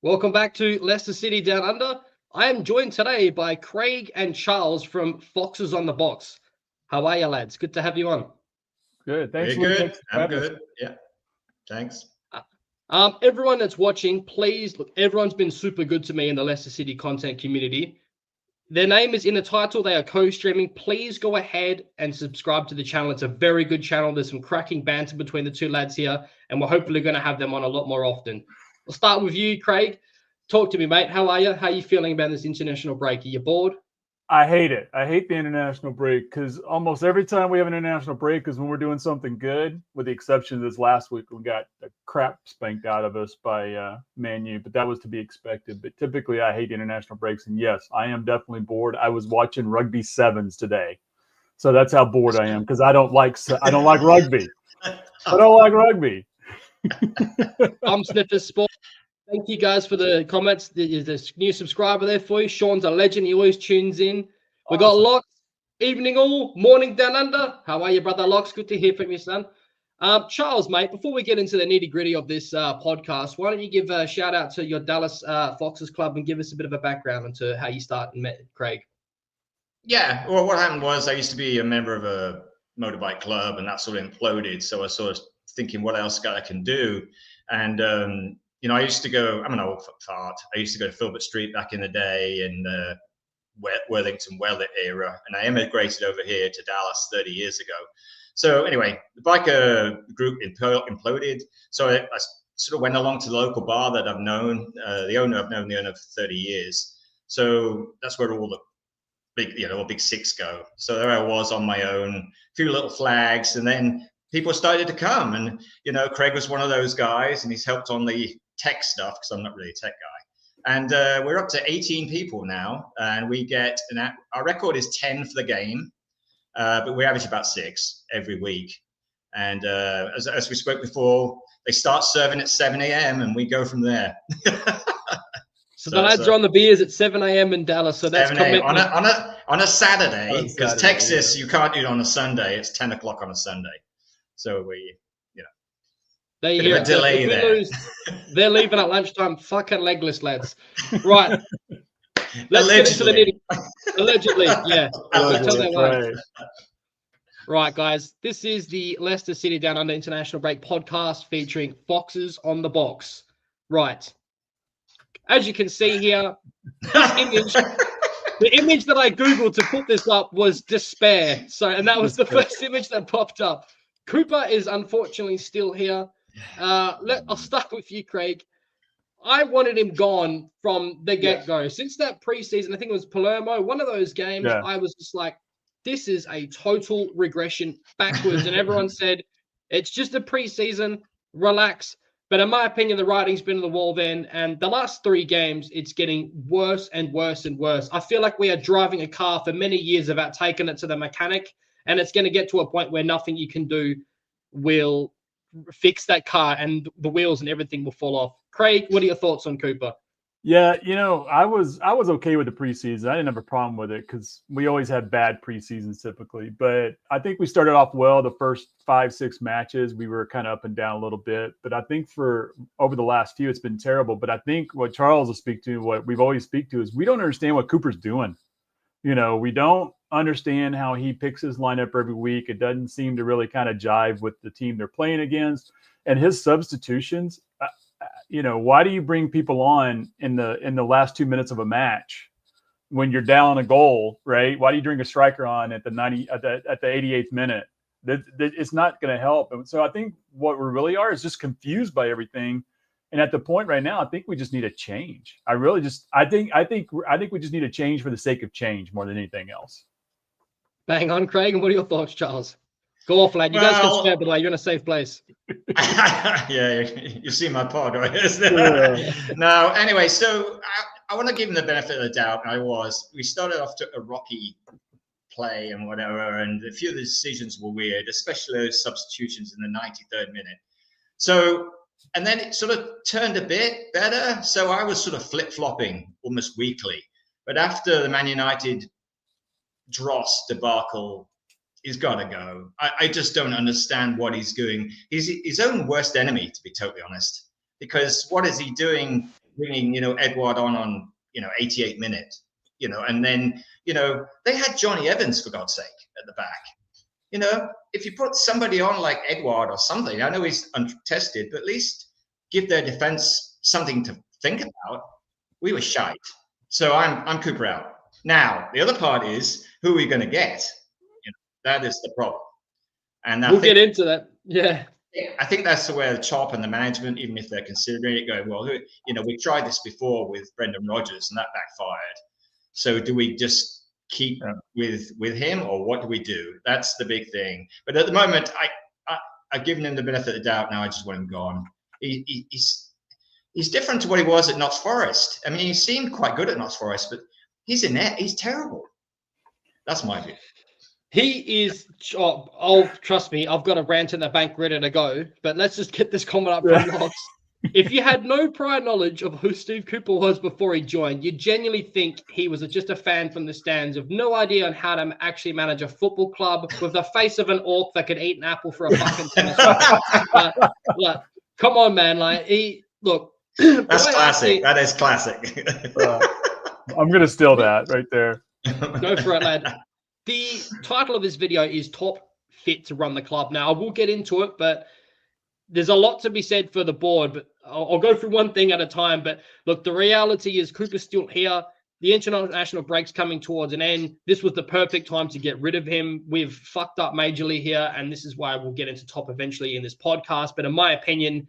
Welcome back to Leicester City Down Under. I am joined today by Craig and Charles from Foxes on the Box. How are you, lads? Good to have you on. Good. Thanks, We're Luke. good. I'm good. Yeah. Thanks. Everyone that's watching, please look. Everyone's been super good to me in the Leicester City content community. Their name is in the title. They are co-streaming. Please go ahead and subscribe to the channel. It's a very good channel. There's some cracking banter between the two lads here, and we're hopefully going to have them on a lot more often. We'll start with you, Craig. Talk to me, mate. How are you? How are you feeling about this international break? Are you bored? I hate it. I hate the international break because almost every time we have an international break is when we're doing something good, with the exception of this last week. We got the crap spanked out of us by Man U, but that was to be expected. But typically, I hate international breaks. And yes, I am definitely bored. I was watching rugby sevens today. So that's how bored I am because I don't like rugby. I don't like rugby. Sniffers Sport. Thank you guys for the comments. There's a new subscriber there for you. Sean's a legend. He always tunes in. We got Locks. Evening all. Morning down under. How are you, brother Locks? Good to hear from you, son. Charles, mate, before we get into the nitty-gritty of this podcast, why don't you give a shout-out to your Dallas Foxes club and give us a bit of a background into how you started and met Craig? Yeah. Well, what happened was I used to be a member of a motorbike club, and that sort of imploded. So I was sort of thinking, what else I can do? And I used to go, I'm an old fart. I used to go to Filbert Street back in the day in the Worthington Wellet era. And I emigrated over here to Dallas 30 years ago. So anyway, the biker group imploded. So I sort of went along to the local bar that I've known. I've known the owner for 30 years. So that's where all the big six go. So there I was on my own, a few little flags. And then people started to come. And, Craig was one of those guys, and he's helped on the tech stuff because I'm not really a tech guy. And we're up to 18 people now, and we get our record is 10 for the game, but we average about 6 every week. And as we spoke before, they start serving at 7 a.m. and we go from there. So the lads are on the beers at 7 a.m. in Dallas. So that's commitment. On a Saturday, because Texas, you can't do it on a Sunday. It's 10 o'clock on a Sunday. So they hear a delay there. They're leaving at lunchtime. Fucking legless, lads. Right. Let's get into the nitty. Allegedly, yeah. Allegedly, right, guys. This is the Leicester City Down Under International Break podcast featuring Foxes on the Box. Right. As you can see here, the image that I Googled to put this up was despair. And that was the first image that popped up. Cooper is unfortunately still here. I'll start with you, Craig. I wanted him gone from the get-go. Yeah. Since that preseason, I think it was Palermo, one of those games, I was just like, this is a total regression backwards. And everyone said, it's just a preseason, relax. But in my opinion, the writing's been on the wall then. And the last 3 games, it's getting worse and worse and worse. I feel like we are driving a car for many years without taking it to the mechanic. And it's going to get to a point where nothing you can do will fix that car and the wheels and everything will fall off. Craig, what are your thoughts on Cooper? Yeah, I was okay with the preseason. I didn't have a problem with it because we always had bad preseasons typically. But I think we started off well. The first 5-6 matches, we were kind of up and down a little bit. But I think for over the last few, it's been terrible. But I think what Charles will speak to, what we've always speak to, is we don't understand what Cooper's doing. We don't understand how he picks his lineup every week. It doesn't seem to really kind of jive with the team they're playing against. And his substitutions, why do you bring people on in the last 2 minutes of a match when you're down a goal, right? Why do you bring a striker on at the 88th minute? It's not going to help. And so I think what we really are is just confused by everything. And at the point right now, I think we just need a change. I think we just need a change for the sake of change more than anything else. Bang on, Craig. And what are your thoughts, Charles? Go off, lad. You guys can spare, but you're in a safe place. Yeah, you see my pod, right? No, anyway, so I want to give him the benefit of the doubt. We started off to a rocky play and whatever, and a few of the decisions were weird, especially those substitutions in the 93rd minute. So, and then it sort of turned a bit better. So I was sort of flip-flopping almost weekly. But after the Man United Dross debacle, he's got to go. I just don't understand what he's doing. He's his own worst enemy, to be totally honest. Because what is he doing bringing Edouard on 88 minutes, and then they had Johnny Evans, for God's sake, at the back. If you put somebody on like Edouard or something, I know he's untested, but at least give their defense something to think about. We were shite. So I'm Cooper out. Now, the other part is, who are we going to get? That is the problem. And we'll get into that. Yeah. I think that's where the Chop and the management, even if they're considering it, going, well, we tried this before with Brendan Rodgers and that backfired. So do we just keep with him, or what do we do? That's the big thing. But at the moment, I've given him the benefit of the doubt. Now I just want him gone. He's different to what he was at Notts Forest. I mean, he seemed quite good at Notts Forest, but he's terrible. That's my view. He is. Oh, trust me, I've got a rant in the bank ready to go. But let's just get this comment up from Lots. If you had no prior knowledge of who Steve Cooper was before he joined, you genuinely think he was just a fan from the stands with no idea on how to actually manage a football club with the face of an orc that could eat an apple for a fucking tennis racket. Come on, man! That's classic. That is classic. I'm gonna steal that right there. Go for it, lad. The title of this video is Top Fit to Run the Club. Now, I will get into it, but there's a lot to be said for the board. But I'll go through one thing at a time. But look, the reality is Cooper's still here. The international break's coming towards an end. This was the perfect time to get rid of him. We've fucked up majorly here, and this is why we'll get into Top eventually in this podcast. But in my opinion,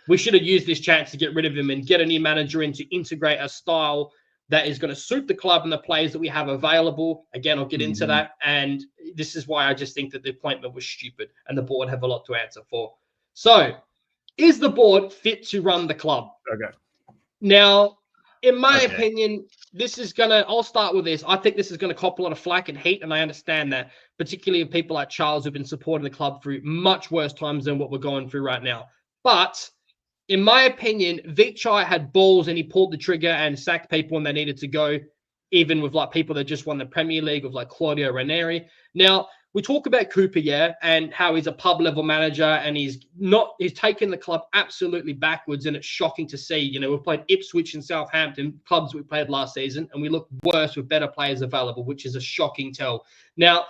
we should have used this chance to get rid of him and get a new manager in to integrate a style that is going to suit the club and the players that we have available. Again, I'll get into that. And this is why I just think that the appointment was stupid and the board have a lot to answer for. So, is the board fit to run the club? Okay. Now, in my opinion, I'll start with this. I think this is going to cop a lot of flack and hate, and I understand that, particularly of people like Charles who've been supporting the club through much worse times than what we're going through right now. But in my opinion, Vichai had balls and he pulled the trigger and sacked people when they needed to go, even with people that just won the Premier League, with Claudio Ranieri. Now, we talk about Cooper, and how he's a pub level manager and he's taken the club absolutely backwards, and it's shocking to see. We've played Ipswich and Southampton, clubs we played last season, and we look worse with better players available, which is a shocking tell. Now,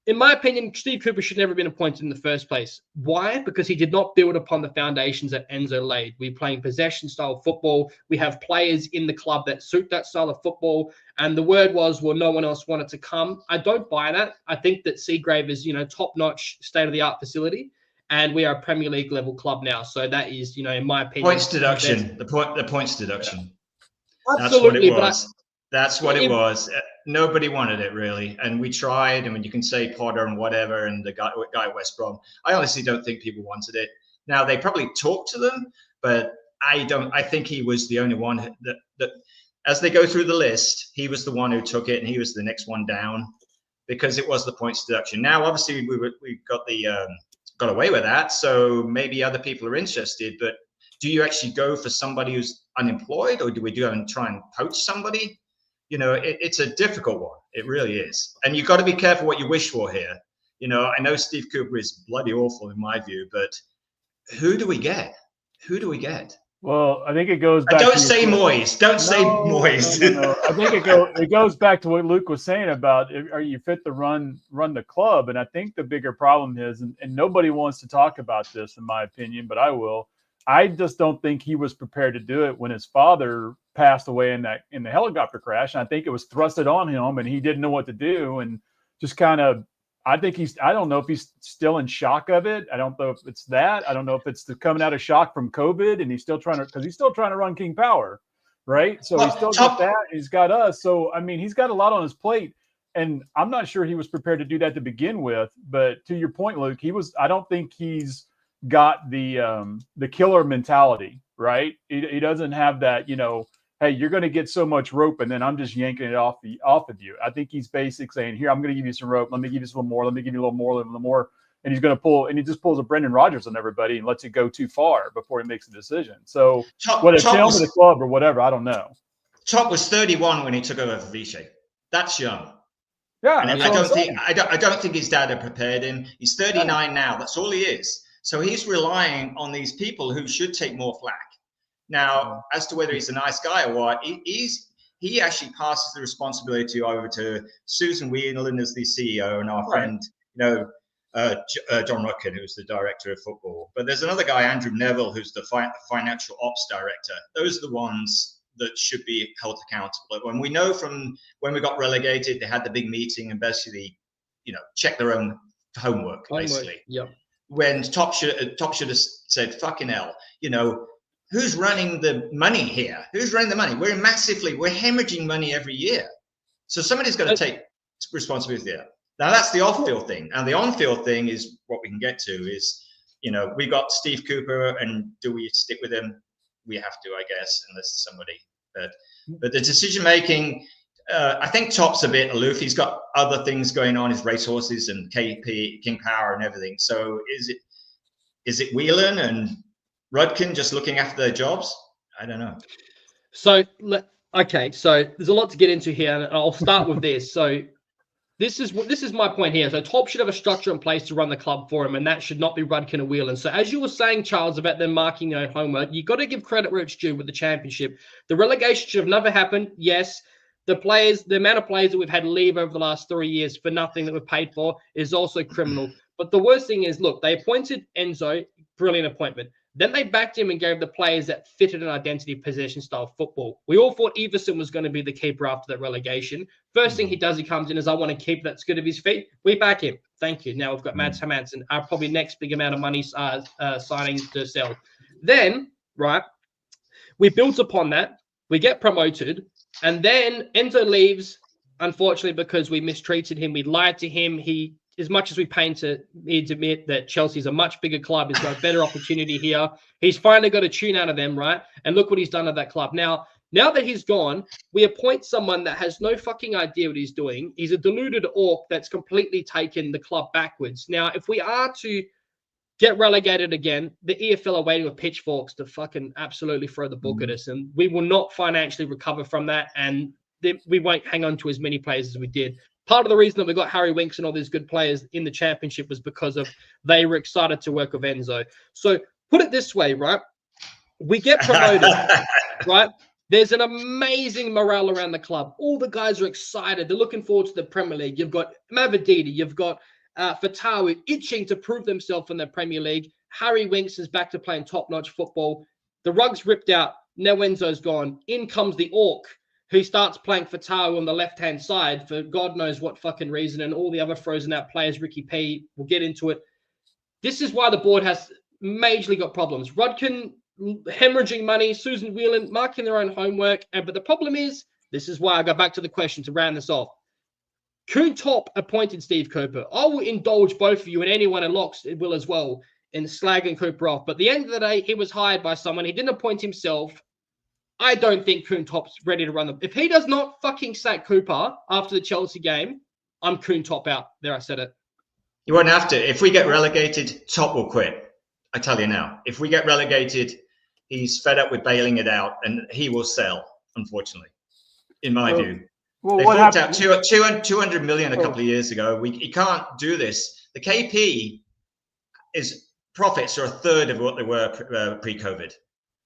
in my opinion, Steve Cooper should never have been appointed in the first place. Why? Because he did not build upon the foundations that Enzo laid. We're playing possession-style football. We have players in the club that suit that style of football. And the word was, well, no one else wanted to come. I don't buy that. I think that Seagrave is, top-notch, state-of-the-art facility. And we are a Premier League level club now. So that is, in my opinion, points deduction. The points deduction. Absolutely, That's what it was. Nobody wanted it, really. And we tried. I mean, you can say Potter and whatever, and the guy at West Brom. I honestly don't think people wanted it. Now, they probably talked to them, but I think he was the only one that as they go through the list, he was the one who took it, and he was the next one down, because it was the points deduction. Now, obviously, we got away with that, so maybe other people are interested, but do you actually go for somebody who's unemployed, or do we try and poach somebody? It's a difficult one. It really is. And you've got to be careful what you wish for here. I know Steve Cooper is bloody awful in my view, but who do we get? Well, I think it goes back. Don't say Moyes. Don't say Moyes. No. I think it goes back to what Luke was saying about, are you fit to run the club? And I think the bigger problem is, and nobody wants to talk about this in my opinion, but I will. I just don't think he was prepared to do it when his father passed away in the helicopter crash. And I think it was thrusted on him, and he didn't know what to do, and just kind of. I don't know if he's still in shock of it. I don't know if it's that. I don't know if it's coming out of shock from COVID, and he's still trying to run King Power, right? So he's still got that. He's got us. So I mean, he's got a lot on his plate, and I'm not sure he was prepared to do that to begin with. But to your point, Luke, I don't think he's got the killer mentality, right? He doesn't have that, hey, you're going to get so much rope, and then I'm just yanking it off of you. I think he's basically saying, here, I'm going to give you some rope. Let me give you some more. Let me give you a little more. And he's going to pull, and he just pulls a Brendan Rodgers on everybody and lets it go too far before he makes a decision. So whether it's him or the club or whatever, I don't know. Top was 31 when he took over for Vichy. That's young. Yeah. And I don't think his dad had prepared him. He's 39 now. That's all he is. So he's relying on these people who should take more flack. Now, as to whether he's a nice guy or what, he actually passes the responsibility over to Susan Whelan as the CEO and our friend, John Rutkin, who's the director of football. But there's another guy, Andrew Neville, who's the financial ops director. Those are the ones that should be held accountable. When we know from when we got relegated, they had the big meeting and basically, check their own homework. Basically. Yeah. When Top should have said, "Fucking hell," who's running the money here? Who's running the money? We're hemorrhaging money every year. So somebody's got to take responsibility there. Now that's the off-field thing. And the on-field thing is what we can get to is, we got Steve Cooper, and do we stick with him? We have to, I guess, unless somebody. But the decision-making, I think Top's a bit aloof. He's got other things going on, his racehorses and KP, King Power and everything. So is it Whelan and Rudkin just looking after their jobs? I don't know. So, okay. So there's a lot to get into here, and I'll start with this. So this is my point here. So Top should have a structure in place to run the club for him, and that should not be Rudkin and Whelan. So as you were saying, Charles, about them marking their own homework, you got to give credit where it's due with the championship. The relegation should have never happened. Yes. The amount of players that we've had leave over the last 3 years for nothing that we've paid for is also criminal. But the worst thing is, look, they appointed Enzo, brilliant appointment. Then they backed him and gave the players that fitted an identity possession style football. We all thought Everson was going to be the keeper after that relegation. First thing he does, he comes in as, I want to keep that's good of his feet. We back him. Thank you. Now we've got Mads Hermansen, our probably next big amount of money signing to sell. Then, we built upon that. We get promoted. And then Enzo leaves, unfortunately, because we mistreated him. We lied to him. As much as we pain to admit that Chelsea's a much bigger club, he's got a better opportunity here. He's finally got a tune out of them, right? And look what he's done at that club. Now that he's gone, we appoint someone that has no fucking idea what he's doing. He's a deluded orc that's completely taken the club backwards. Now, if we are to get relegated again, the EFL are waiting with pitchforks to fucking absolutely throw the book at us, and we will not financially recover from that, and we won't hang on to as many players as we did. Part of the reason that we got Harry Winks and all these good players in the championship was because of they were excited to work with Enzo. So put it this way, right? We get promoted, right? There's an amazing morale around the club. All the guys are excited. They're looking forward to the Premier League. You've got Mavididi, you've got Fatawi itching to prove themselves in the Premier League. Harry Winks is back to playing top-notch football. The rug's ripped out. Now Enzo's gone. In comes the Orc, who starts playing Fatawi on the left-hand side for God knows what fucking reason, and all the other frozen-out players, Ricky P, we'll get into it. This is why the board has majorly got problems. Rudkin hemorrhaging money, Susan Whelan marking their own homework. But the problem is, this is why I go back to the question to round this off. Kuhn Top appointed Steve Cooper. I will indulge both of you and anyone in Locks will as well in slagging Cooper off. But at the end of the day, he was hired by someone. He didn't appoint himself. I don't think Kuhn Top's ready to run them. If he does not fucking sack Cooper after the Chelsea game, I'm Kuhn Top out. There, I said it. You won't have to. If we get relegated, Top will quit. I tell you now. If we get relegated, he's fed up with bailing it out, and he will sell, unfortunately, in my view. Well, they what forked out 200 million a couple of years ago. He can't do this. The KP profits are a third of what they were pre-COVID.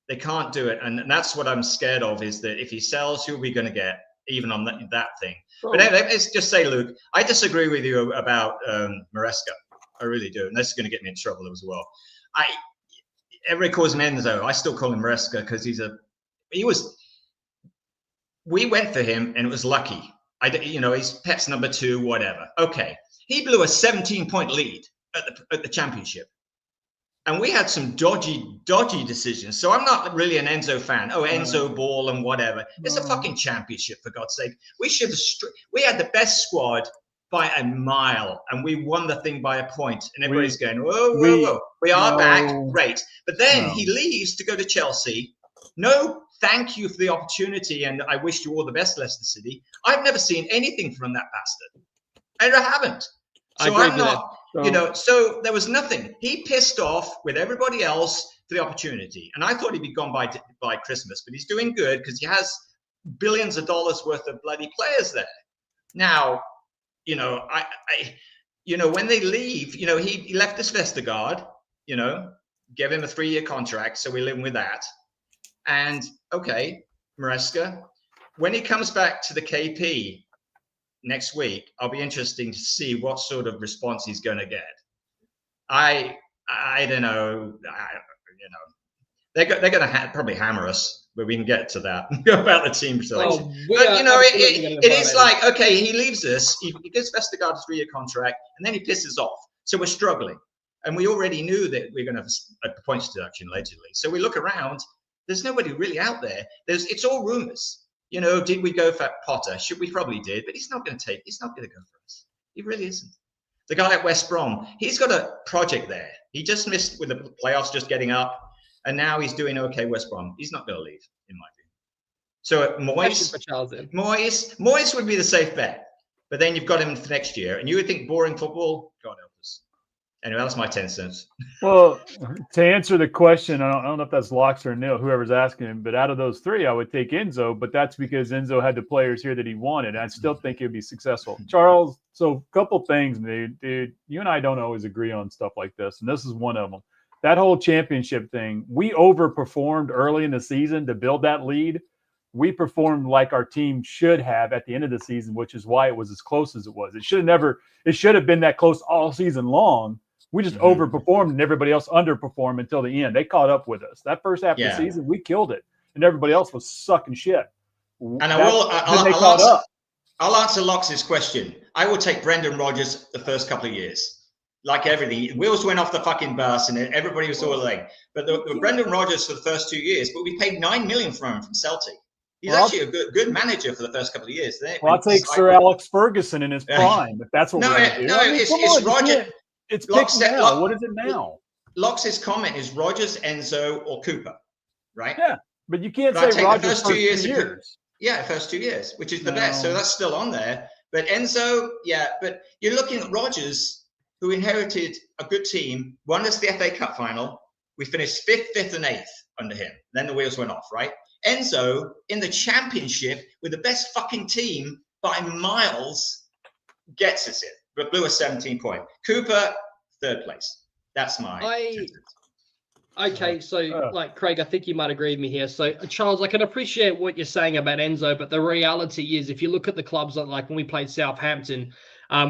They can't do it, and that's what I'm scared of. Is that if he sells, who are we going to get, even on that thing? But anyway, let's just say, Luke, I disagree with you about Maresca. I really do, and this is going to get me in trouble as well. Everybody calls him Enzo. I still call him Maresca because we went for him, and it was lucky. He's Pep's number 2, whatever. Okay, he blew a 17-point lead at the championship, and we had some dodgy decisions. So I'm not really an Enzo fan. Oh, Enzo ball and whatever. It's a fucking championship, for God's sake. We had the best squad by a mile, and we won the thing by a point. And everybody's going, whoa. We are back, great. But then he leaves to go to Chelsea. No, thank you for the opportunity, and I wish you all the best, Leicester City. I've never seen anything from that bastard. I haven't. So I'm not, so there was nothing. He pissed off with everybody else for the opportunity. And I thought he'd be gone by Christmas, but he's doing good because he has billions of dollars worth of bloody players there. Now, when they leave, he left us Vestergaard, gave him a 3-year contract. So we're living with that. And okay, Maresca, when he comes back to the KP next week, I'll be interesting to see what sort of response he's going to get. I don't know. They're going to probably hammer us, but we can get to that about the team selection. But it is like, okay, he leaves us. He gives Vestergaard a 3-year contract, and then he pisses off. So we're struggling, and we already knew that we're going to have a points deduction allegedly. So we look around. There's nobody really out there. It's all rumors. Did we go for Potter? We probably did, but he's not going to go for us. He really isn't. The guy at West Brom, he's got a project there. He just missed with the playoffs, just getting up, and now he's doing okay. West Brom, he's not going to leave, in my view. So Moyes would be the safe bet, but then you've got him for next year, and you would think boring football. God help us. Anyway, that's my 10 cents. Well, to answer the question, I don't know if that's Locks or Neil, whoever's asking him, but out of those three, I would take Enzo, but that's because Enzo had the players here that he wanted. I still think he would be successful. Charles, so a couple things, dude. You and I don't always agree on stuff like this, and this is one of them. That whole championship thing, we overperformed early in the season to build that lead. We performed like our team should have at the end of the season, which is why it was as close as it was. It should have been that close all season long. We just overperformed and everybody else underperformed until the end. They caught up with us. That first half of the season, we killed it, and everybody else was sucking shit. And I'll answer Lox's question. I will take Brendan Rodgers the first couple of years, like everything. Wheels went off the fucking bus, and everybody was all like. But the Brendan Rodgers for the first 2 years, but we paid $9 million for him from Celtic. He's actually a good manager for the first couple of years. I'll take Sir Alex Ferguson in his prime, if that's what we're going to do. No, it's Roger. It's picked now. What is it now? Lox's comment is Rodgers, Enzo, or Cooper, right? Yeah, but you can't say Rodgers first 2 years. Yeah, first 2 years, which is the best. So that's still on there. But Enzo, but you're looking at Rodgers, who inherited a good team, won us the FA Cup final. We finished 5th, and 8th under him. Then the wheels went off, right? Enzo, in the championship, with the best fucking team by miles, gets us in. But blew a 17-point. Cooper, 3rd place. That's my. Okay, so like Craig, I think you might agree with me here. So Charles, I can appreciate what you're saying about Enzo, but the reality is, if you look at the clubs like when we played Southampton,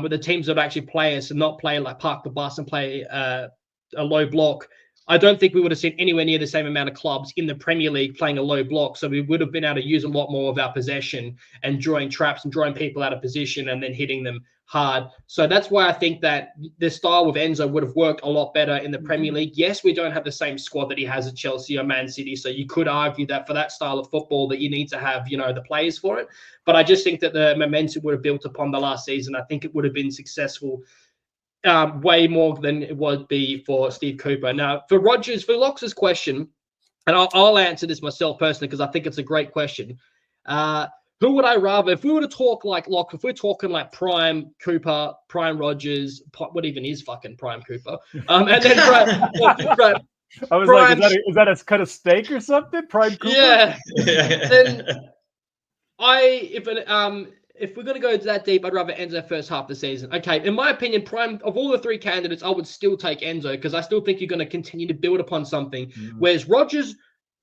with the teams that actually play us and not play like park the bus and play a low block, I don't think we would have seen anywhere near the same amount of clubs in the Premier League playing a low block. So we would have been able to use a lot more of our possession and drawing traps and drawing people out of position and then hitting them hard. So that's why I think that the style with Enzo would have worked a lot better in the Premier League. Yes, we don't have the same squad that he has at Chelsea or Man City. So you could argue that for that style of football that you need to have, the players for it. But I just think that the momentum would have built upon the last season. I think it would have been successful way more than it would be for Steve Cooper. Now, for Lox's question, and I'll answer this myself personally because I think it's a great question. Who would I rather, if we were to talk like Locke, if we're talking like prime Cooper, prime Rodgers, what even is fucking prime Cooper? And then I was prime, like, is that a cut of steak or something? Prime Cooper? Yeah. Then if we're going to go that deep, I'd rather Enzo first half of the season. Okay, in my opinion, prime of all the three candidates, I would still take Enzo because I still think you're going to continue to build upon something. Whereas Rodgers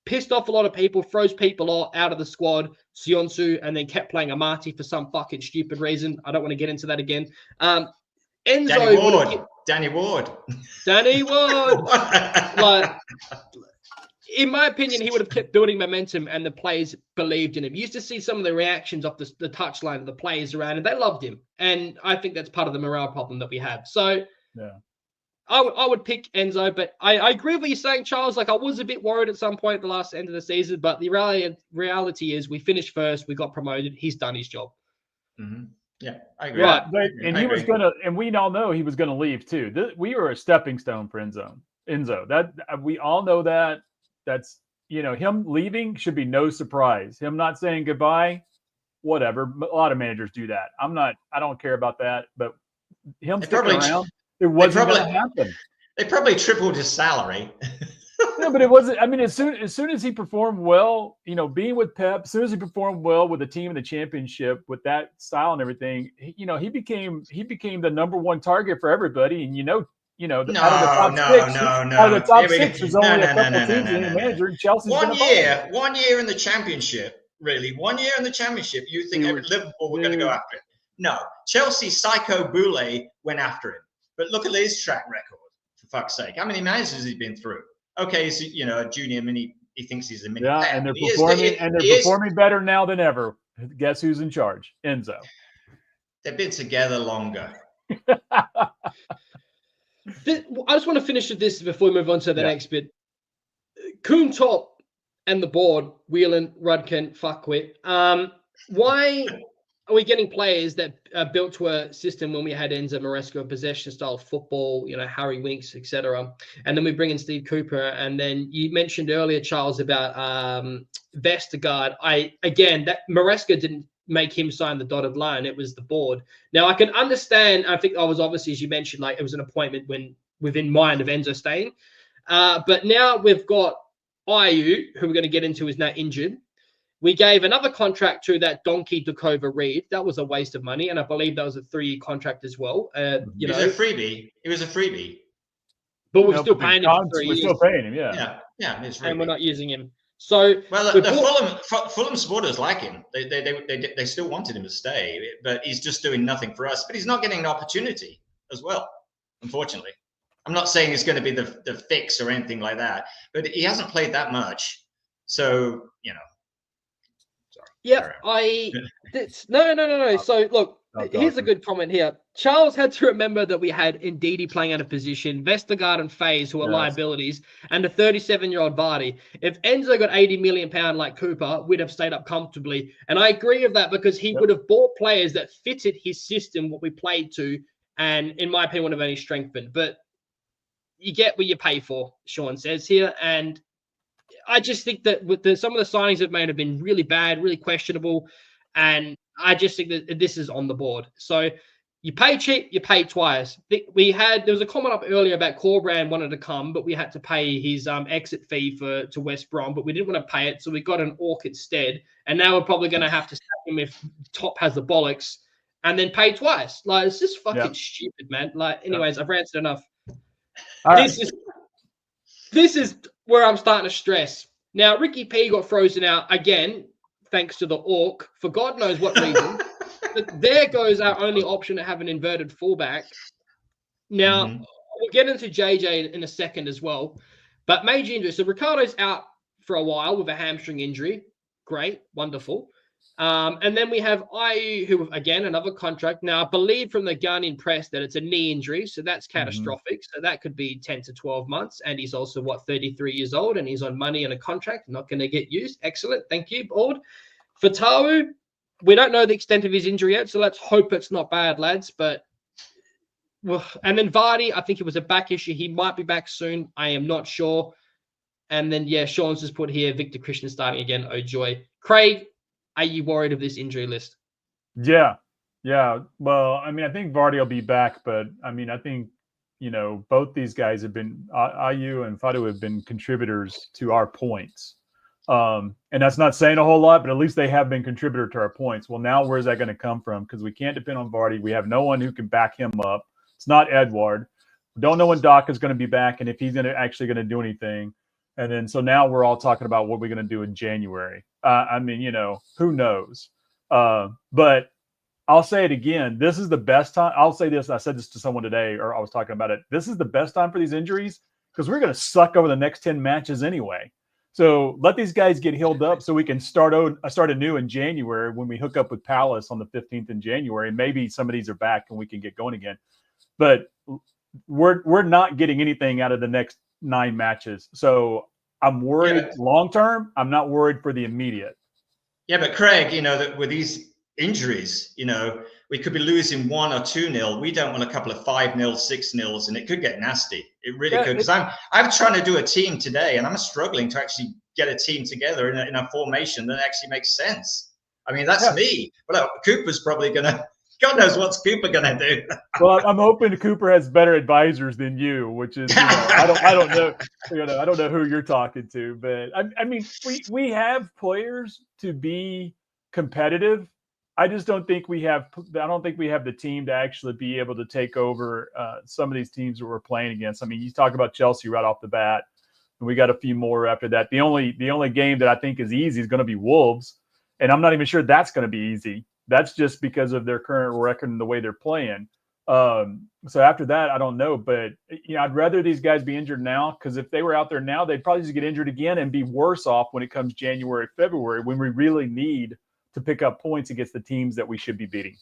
pissed off a lot of people, froze people out of the squad, Sionsu, and then kept playing Amati for some fucking stupid reason. I don't want to get into that again. Enzo Danny Ward. Like, in my opinion, he would have kept building momentum and the players believed in him. You used to see some of the reactions off the touchline of the players around and they loved him. And I think that's part of the morale problem that we have. So yeah, I would pick Enzo, but I agree with what you're saying, Charles. Like, I was a bit worried at some point at the last end of the season, but the reality is we finished first, we got promoted, he's done his job. Mm-hmm. Yeah, I agree. Right, and we all know he was gonna leave too. We were a stepping stone for Enzo. That we all know that. That's him leaving should be no surprise. Him not saying goodbye, whatever. A lot of managers do that. I don't care about that, but him sticking around. It wasn't going to happen. They probably tripled his salary. No, but it wasn't. I mean, as soon as he performed well, being with Pep, as soon as he performed well with the team in the championship with that style and everything, he became the number one target for everybody. And out of the No, top no, six, no, out of no. the top Here we go. six, there's No, only no, a no, couple no, no, teams no, in the no, manager, and Chelsea's One been above year, them. 1 year in the championship, really. 1 year in the championship, you think Liverpool were going to go after him? No. Chelsea Psycho Boule went after him. But look at his track record, for fuck's sake. How many managers has he been through? Okay, he's a junior mini. He thinks he's a mini. Yeah, player, and they're but performing better now than ever. Guess who's in charge? Enzo. They've been together longer. I just want to finish with this before we move on to the next bit. Kuhn Top and the board, Whelan, Rudkin, Fuckwit. Why are we getting players that are built to a system when we had Enzo Maresca, possession style football, Harry Winks, etc. And then we bring in Steve Cooper. And then you mentioned earlier, Charles, about Vestergaard. That Maresca didn't make him sign the dotted line. It was the board. Now I can understand. I think I was obviously, as you mentioned, like it was an appointment within mind of Enzo staying. But now we've got Ayew, who we're going to get into, is now injured. We gave another contract to that donkey Dukova Reed. That was a waste of money, and I believe that was a 3-year contract as well. It was a freebie. It was a freebie. But we're still paying him for 3 years. We're still paying him, yeah. Yeah, it's and we're not using him. So Fulham supporters like him. They still wanted him to stay, but he's just doing nothing for us. But he's not getting an opportunity as well, unfortunately. I'm not saying it's going to be the fix or anything like that, but he hasn't played that much. So, Yeah, no. So look, here's a good comment here. Charles had to remember that we had Ndidi playing out of position, Vestergaard and Faze, who are liabilities, and a 37-year-old Vardy. If Enzo got £80 million like Cooper, we'd have stayed up comfortably. And I agree with that because he would have bought players that fitted his system, what we played to, and in my opinion, would have only strengthened. But you get what you pay for, Sean says here, and I just think that with some of the signings that may have been really bad, really questionable, and I just think that this is on the board. So you pay cheap, you pay twice. There was a comment up earlier about Corbrand wanted to come, but we had to pay his exit fee to West Brom, but we didn't want to pay it, so we got an Orc instead. And now we're probably going to have to sack him if Top has the bollocks, and then pay twice. Like, it's just fucking stupid, man. Like, anyways, I've ranted enough. This is where I'm starting to stress. Now, Ricky P got frozen out again, thanks to the Orc, for God knows what reason. But there goes our only option to have an inverted fullback. Now, we'll get into JJ in a second as well. But major injury. So Ricardo's out for a while with a hamstring injury. Great, wonderful. And then we have Ayew, who, again, another contract. Now, I believe from the Ghanaian press that it's a knee injury, so that's catastrophic. So that could be 10 to 12 months. And he's also, 33 years old, and he's on money and a contract, not going to get used. Excellent. Thank you, board. For Tawu, we don't know the extent of his injury yet, so let's hope it's not bad, lads. But, and then Vardy, I think it was a back issue. He might be back soon. I am not sure. And then, Sean's just put here, Victor Christian starting again. Oh, joy. Craig, are you worried of this injury list? Yeah. Well, I mean, I think Vardy will be back, but I mean, I think, both these guys have been, Ayew and Fadu have been contributors to our points. And that's not saying a whole lot, but at least they have been contributor to our points. Well, now where's that going to come from? Because we can't depend on Vardy. We have no one who can back him up. It's not Edward. We don't know when Doc is going to be back and if he's actually going to do anything. And then, so now we're all talking about what we're going to do in January. I mean, who knows? But I'll say it again. This is the best time. I'll say this. I said this to someone today, or I was talking about it. This is the best time for these injuries because we're going to suck over the next 10 matches anyway. So let these guys get healed up so we can start anew in January when we hook up with Palace on the 15th in January. And maybe some of these are back and we can get going again. But we're not getting anything out of the next 9 matches. So I'm worried long term. I'm not worried for the immediate. Yeah, but Craig, that with these injuries, we could be losing 1 or 2-0. We don't want a couple of 5-0, 6-0s, and it could get nasty. It really could. Because I'm trying to do a team today, and I'm struggling to actually get a team together in a formation that actually makes sense. I mean, that's me. But Cooper's probably gonna. God knows what's Cooper gonna do. Well, I'm hoping Cooper has better advisors than you, which is I don't know. I don't know who you're talking to, but I mean we have players to be competitive. I just don't think we have. I don't think we have the team to actually be able to take over some of these teams that we're playing against. I mean, you talk about Chelsea right off the bat, and we got a few more after that. The only game that I think is easy is going to be Wolves, and I'm not even sure that's going to be easy. That's just because of their current record and the way they're playing. So after that, I don't know, but I'd rather these guys be injured now, because if they were out there now, they'd probably just get injured again and be worse off when it comes January, February, when we really need to pick up points against the teams that we should be beating.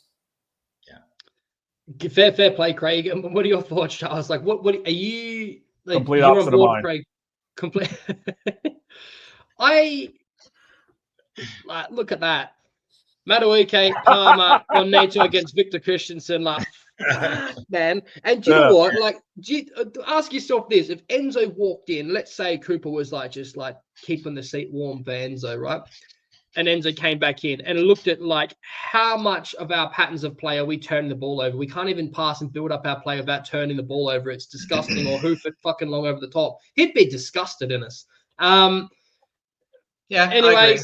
Yeah. Fair play, Craig. What are your thoughts, Charles? Like, what are you like? Complete You're opposite on board, of mine. Craig. Complete. I look at that. Madueke, Palmer on NATO against Victor Christensen, like, man. And do you know what? Like, ask yourself this: if Enzo walked in, let's say Cooper was like just like keeping the seat warm for Enzo, right? And Enzo came back in and looked at like how much of our patterns of play are we turning the ball over. We can't even pass and build up our play without turning the ball over. It's disgusting. Or hoof it fucking long over the top. He'd be disgusted in us. Yeah. Anyways,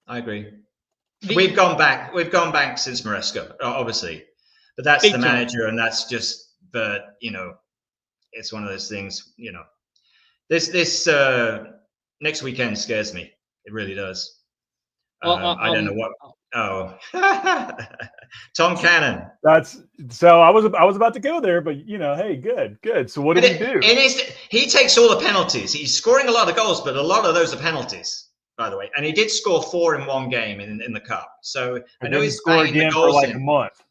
I agree. We've gone back since Maresca, obviously, but that's the manager, and that's just. But it's one of those things. This next weekend scares me. It really does. I don't know what. Oh, Tom Cannon. So I was about to go there, but hey, good. So what do we do? He takes all the penalties. He's scoring a lot of goals, but a lot of those are penalties, by the way. And he did score 4 in one game in the cup. So I know he's scored again for like a month.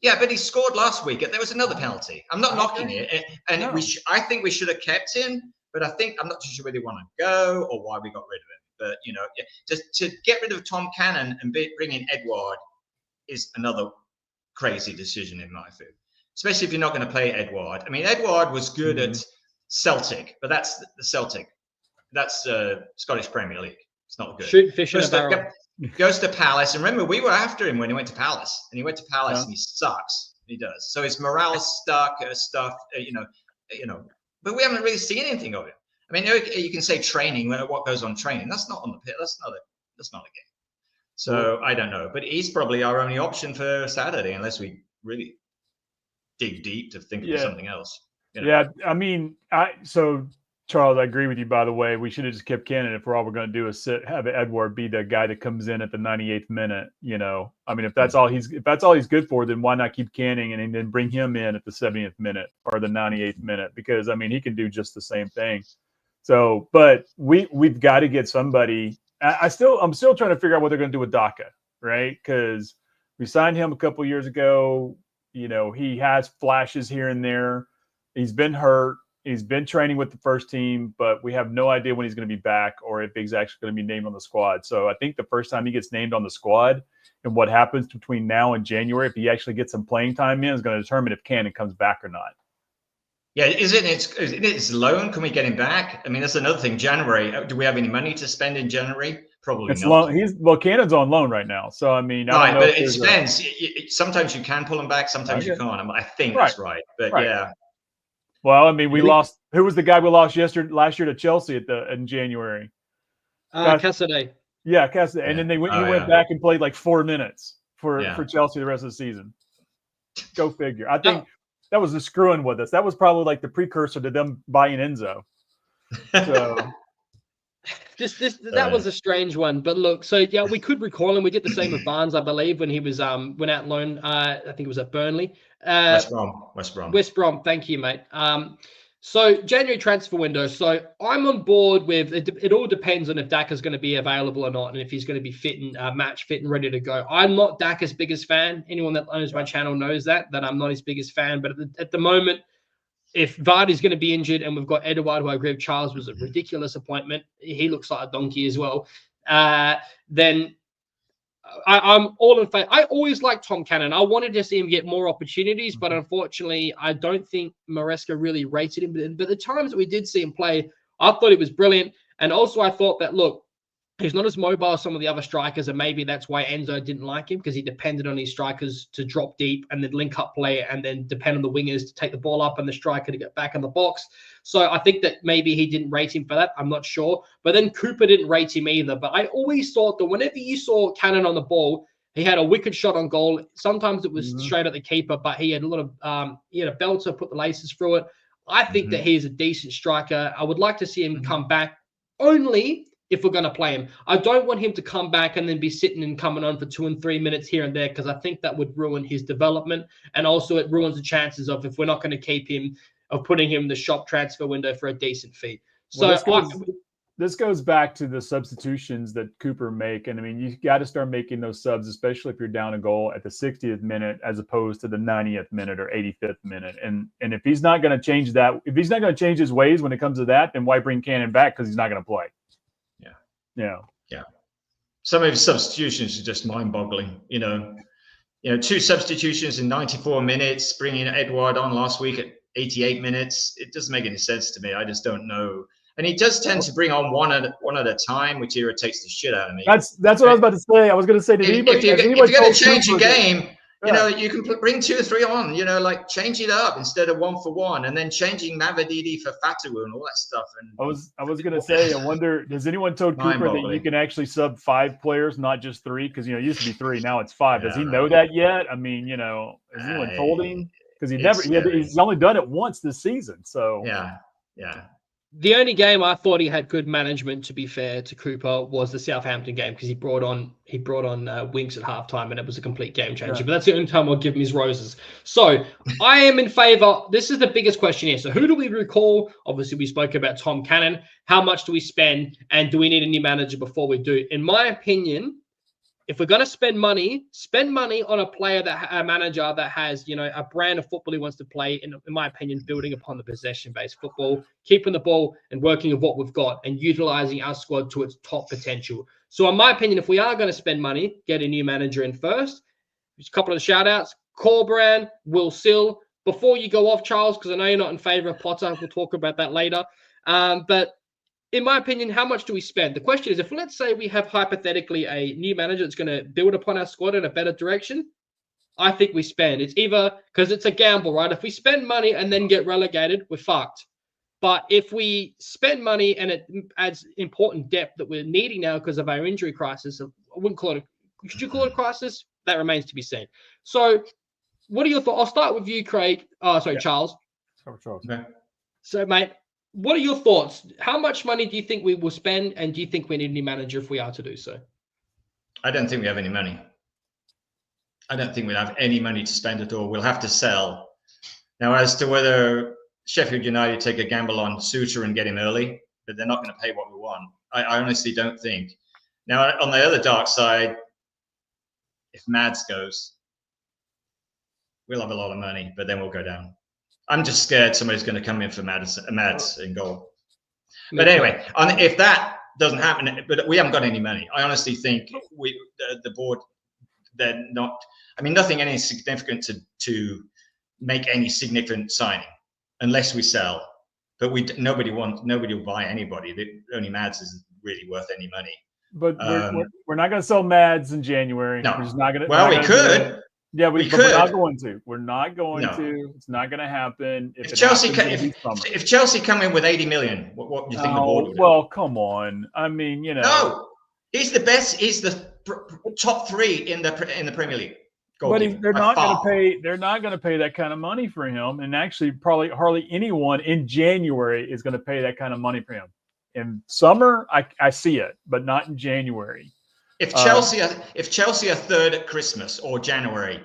Yeah, but he scored last week. There was another penalty. I'm not knocking it, and I think we should have kept him, but I'm not too sure whether we want to go or why we got rid of him. But just to get rid of Tom Cannon and bring in Edouard is another crazy decision in my view. Especially if you're not going to play Edouard. I mean, Edouard was good at Celtic, but that's the Celtic. That's Scottish Premier League. It's not good. Shoot fish in a barrel. Goes to Palace, and remember we were after him when he went to Palace, and he went to Palace and he sucks. He does. So his morale's stuck. Stuff. But we haven't really seen anything of him. I mean, you can say training. What goes on training? That's not on the pit. That's not a game. So I don't know. But he's probably our only option for Saturday, unless we really dig deep to think of something else. Yeah, I mean, so Charles, I agree with you. By the way, we should have just kept Cannon if we're all we're going to do is have Edouard be the guy that comes in at the 98th minute. I mean, if that's all he's good for, then why not keep Canning and then bring him in at the 70th minute or the 98th minute? Because I mean, he can do just the same thing. So, but we've got to get somebody. I'm still trying to figure out what they're going to do with Daka, right? Because we signed him a couple of years ago. He has flashes here and there. He's been hurt. He's been training with the first team, but we have no idea when he's going to be back or if he's actually going to be named on the squad. So I think the first time he gets named on the squad and what happens between now and January, if he actually gets some playing time in, is going to determine if Cannon comes back or not. Yeah, it's loan? Can we get him back? I mean, that's another thing. January, do we have any money to spend in January? Probably not. Cannon's on loan right now, so I mean, right, but it depends. Sometimes you can pull him back, sometimes you can't. I think that's right, but yeah. Well, I mean, we lost. Who was the guy we lost last year to Chelsea in January? Cassidy. Yeah, Cassidy, and then he went back and played like 4 minutes for Chelsea the rest of the season. Go figure. I think. That was the screwing with us. That was probably like the precursor to them buying Enzo. So that was a strange one. But look, so yeah, we could recall him. We did the same with Barnes, I believe, when he was went out loan. I think it was at Burnley. West Brom. Thank you, mate. So January transfer window. So I'm on board with it. It all depends on if Daka's going to be available or not, and if he's going to be fit and match fit and ready to go. I'm not Daka's biggest fan. Anyone that owns my channel knows that I'm not his biggest fan. But at the moment, if Vardy's going to be injured and we've got Edouard, who I agree with Charles was a ridiculous appointment. He looks like a donkey as well. Then I'm all in favor. I always liked Tom Cannon. I wanted to see him get more opportunities, but unfortunately, I don't think Maresca really rated him. But the times that we did see him play, I thought it was brilliant. And also, I thought that, look, he's not as mobile as some of the other strikers, and maybe that's why Enzo didn't like him, because he depended on his strikers to drop deep and then link up play and then depend on the wingers to take the ball up and the striker to get back in the box. So I think that maybe he didn't rate him for that. I'm not sure. But then Cooper didn't rate him either. But I always thought that whenever you saw Cannon on the ball, He had a wicked shot on goal. Sometimes it was straight at the keeper, but he had a lot of he had a belter, put the laces through it. I think that he is a decent striker. I would like to see him come back only if we're going to play him. I don't want him to come back and then be sitting and coming on for 2 and 3 minutes here and there, because I think that would ruin his development. And also it ruins the chances of, if we're not going to keep him, of putting him in the shop transfer window for a decent fee. So this goes back to the substitutions that Cooper make. And I mean, you got to start making those subs, especially if you're down a goal at the 60th minute, as opposed to the 90th minute or 85th minute. And if he's not going to change that, if he's not going to change his ways when it comes to that, then why bring Cannon back? Because he's not going to play. Yeah. Some of his substitutions are just mind-boggling. 2 substitutions in 94 minutes, bringing Edouard on last week at 88 minutes. It doesn't make any sense to me. I just don't know. And he does tend to bring on one at a time, which irritates the shit out of me. That's what I was about to say. I was going to say, if you're going to change a game, you can bring 2 or 3 on. Like change it up instead of 1 for 1, and then changing Mavididi for Fatawu and all that stuff. And I was going to say, I wonder, has anyone told Cooper that you can actually sub 5 players, not just 3? Because it used to be 3, now it's 5. Does he know that yet? I mean, has anyone told him? Because he's only done it once this season. So yeah. The only game I thought he had good management, to be fair to Cooper, was the Southampton game, because he brought on Winks at halftime, and it was a complete game changer. But that's the only time I'll give him his roses. So I am in favor. This is the biggest question here. So who do we recall? Obviously, we spoke about Tom Cannon. How much do we spend, and do we need a new manager before we do? In my opinion, if we're going to spend money on a manager that has, a brand of football he wants to play, in my opinion, building upon the possession-based football, keeping the ball and working with what we've got and utilizing our squad to its top potential. So in my opinion, if we are going to spend money, get a new manager in first. Just a couple of shout-outs. Corberan, Will Sill. Before you go off, Charles, because I know you're not in favor of Potter. We'll talk about that later. But in my opinion, how much do we spend? The question is, if let's say we have hypothetically a new manager that's going to build upon our squad in a better direction, I think we spend. It's either, because it's a gamble, right? If we spend money and then get relegated, we're fucked. But if we spend money and it adds important depth that we're needing now because of our injury crisis, I wouldn't call it should you call it a crisis? That remains to be seen. So what are your thoughts? I'll start with you, Craig. Charles. Okay. So, mate, what are your thoughts? How much money do you think we will spend, and do you think we need a new manager if we are to do so? I don't think we have any money. I don't think we'll have any money to spend at all. We'll have to sell. Now, as to whether Sheffield United take a gamble on Suter and get him early, but they're not going to pay what we want, I honestly don't think. Now, on the other dark side, if Mads goes, we'll have a lot of money, but then we'll go down. I'm just scared somebody's going to come in for Mads in goal. But anyway, if that doesn't happen, but we haven't got any money. I honestly think the board, they're not. I mean, nothing any significant to make any significant signing unless we sell. But nobody will buy anybody. Only Mads isn't really worth any money. But we're not going to sell Mads in January. No, we're just not going to. Well, we could. Yeah, we could. We're not going to. We're not going No. to. It's not going to happen. If Chelsea come in with 80 million, what do you think the board would do? Well, come on. I mean, No, he's the best. He's the top 3 in the Premier League. But they're not going to pay. They're not going to pay that kind of money for him. And actually, probably hardly anyone in January is going to pay that kind of money for him. In summer, I see it, but not in January. If Chelsea are third at Christmas or January,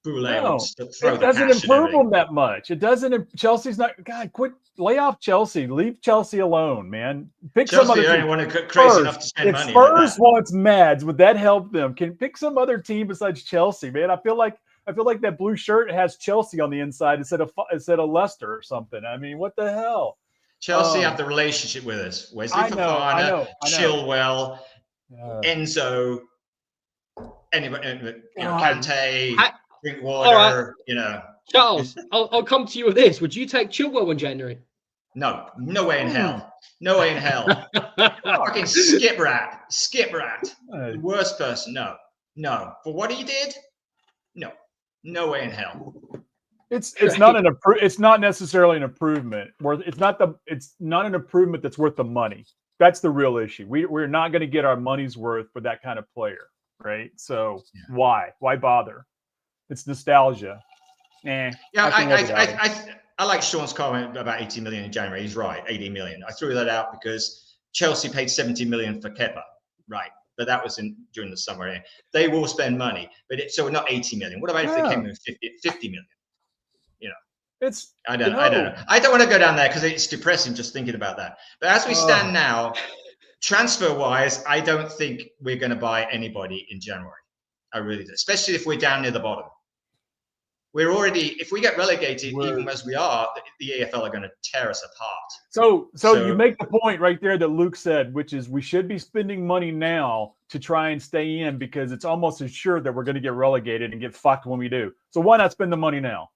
Boulay would throw the cash. It doesn't improve them that much. It doesn't. Chelsea's not. God, quit. Lay off Chelsea. Leave Chelsea alone, man. Pick Chelsea some other don't team. want to crazy enough to spend money. If Spurs wants Mads, would that help them? Can pick some other team besides Chelsea, man. I feel like that blue shirt has Chelsea on the inside instead of Leicester or something. I mean, what the hell? Chelsea have the relationship with us. Wesley Fofana, Chilwell, Enzo, anybody, Kante, Drinkwater, Charles, I'll come to you with this. Would you take Chilwell in January? No way in hell. No way in hell. Fucking skip rat. The worst person. No. For what he did? No way in hell. It's not necessarily an improvement. It's not an improvement that's worth the money. That's the real issue. We're not going to get our money's worth for that kind of player. right? So why bother? It's nostalgia. Yeah, I like Sean's comment about 80 million in January. He's right, 80 million. I threw that out because Chelsea paid 70 million for Kepa, right? But that was during the summer. They will spend money, but so not 80 million. What about if they came in 50 million? You know, I don't know. I don't want to go down there because it's depressing just thinking about that. But as we stand now, transfer-wise, I don't think we're going to buy anybody in January. I really do, especially if we're down near the bottom. We're already, if we get relegated, even as we are, the EFL are going to tear us apart. So you make the point right there that Luke said, which is we should be spending money now to try and stay in because it's almost assured that we're going to get relegated and get fucked when we do. So why not spend the money now?